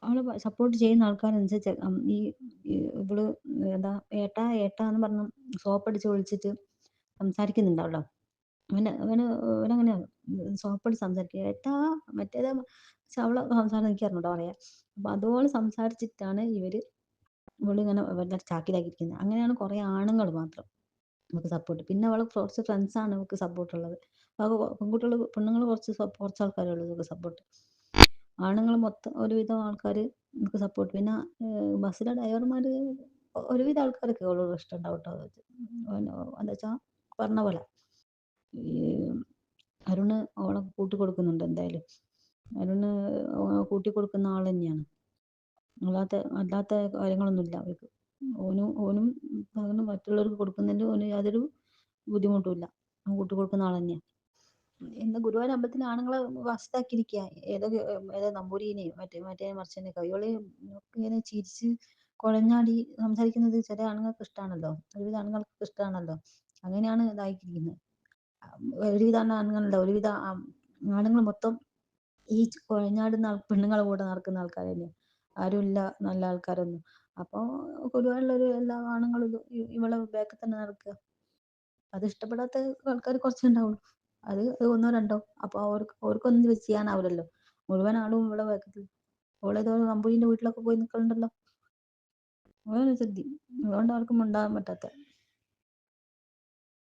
അവളെ സപ്പോർട്ട് ചെയ്യുന്ന ആൾക്കാരനുസരിച്ച് ഈ ഇവള് എന്താ ഏട്ടാ ഏട്ടാ എന്ന് പറഞ്ഞ് സോപ്പടിച്ച് വിളിച്ചിട്ട് സംസാരിക്കുന്നുണ്ടാവല്ലോ. അവനങ്ങനെയാ സോപ്പടിച്ച് സംസാരിക്കുക. ഏട്ടാ മറ്റേതാ പക്ഷെ അവളെ സംസാരം എനിക്ക് അറിഞ്ഞൂടാ പറയാ. അപ്പൊ അതുപോലെ സംസാരിച്ചിട്ടാണ് ഇവളിങ്ങനെ ഇവരുടെ ചാക്കിലാക്കിയിരിക്കുന്നത്. അങ്ങനെയാണ് കുറെ ആണുങ്ങൾ മാത്രം നമുക്ക് സപ്പോർട്ട്. പിന്നെ അവളെ കുറച്ച് ഫ്രണ്ട്സാണ് നമുക്ക് സപ്പോർട്ടുള്ളത്. പെൺകുട്ടികൾ പെണ്ണുങ്ങൾ കുറച്ച് ആൾക്കാരേ ഉള്ളൂ നമുക്ക് സപ്പോർട്ട്. ആണുങ്ങൾ മൊത്തം ഒരുവിധം ആൾക്കാർ നമുക്ക് സപ്പോർട്ട്. പിന്നെ ബസ്സിലെ ഡ്രൈവർമാർ ഒരുവിധം ആൾക്കാർക്ക് അവളോട് ഇഷ്ടമുണ്ടാവും കേട്ടോ. എന്താ വെച്ചാൽ പറഞ്ഞ പോലെ ഈ അരുണ് അവളെ കൂട്ടിക്കൊടുക്കുന്നുണ്ട് എന്തായാലും. അരുണ് കൂട്ടിക്കൊടുക്കുന്ന ആൾ തന്നെയാണ്. അല്ലാത്ത കാര്യങ്ങളൊന്നുമില്ല അവർക്ക്. ഓനും അങ്ങനെ മറ്റുള്ളവർക്ക് കൊടുക്കുന്നതിൽ ഓന് യാതൊരു ബുദ്ധിമുട്ടുമില്ല. അവൻ കൂട്ടിക്കൊടുക്കുന്ന ആൾ തന്നെയാണ്. ഇന്ന് ഗുരുവായൂർ അമ്പലത്തിൽ ആണുങ്ങളെ വശത്താക്കിയിരിക്കുക. ഏതോ നമ്പൂതിരിനെയും മറ്റേ മറിച്ചതിനെ കയ്യോളി ഇങ്ങനെ ചിരിച്ച് കുഴഞ്ഞാടി സംസാരിക്കുന്നത് ചില ആണുങ്ങൾക്ക് ഇഷ്ടമാണല്ലോ. ഒരുവിധ ആണുങ്ങൾക്ക് ഇഷ്ടമാണല്ലോ. അങ്ങനെയാണ് ഇതാക്കിയിരിക്കുന്നത്. ഒരുവിധ ആണുങ്ങളുണ്ടോ, ഒരുവിധ ആണുങ്ങൾ മൊത്തം ഈ കുഴഞ്ഞാടുന്ന പെണ്ണുങ്ങളെ കൂടെ നടക്കുന്ന ആൾക്കാർ തന്നെയാണ്. ആരുമില്ല നല്ല ആൾക്കാരൊന്നും. അപ്പോൾ ഗുരുവായൂരിലൊരു എല്ലാ ആണുങ്ങളും ഇവളെ ബാക്കിൽ തന്നെ നടക്കുക. അത് ഇഷ്ടപ്പെടാത്ത ആൾക്കാർ കുറച്ചുണ്ടാവുള്ളൂ. അത് ഒന്നോ രണ്ടോ. അപ്പൊ അവർക്കൊന്നും ചെയ്യാനാവില്ലല്ലോ. മുഴുവൻ ആളും ഇവിടെ ബാക്കിൽ. ഓളേതോ നമ്പൂതിരിന്റെ വീട്ടിലൊക്കെ പോയി നിൽക്കലുണ്ടല്ലോ. അതാണ് സിദ്ധി. അതുകൊണ്ട് ആർക്കും ഉണ്ടാകാൻ പറ്റാത്ത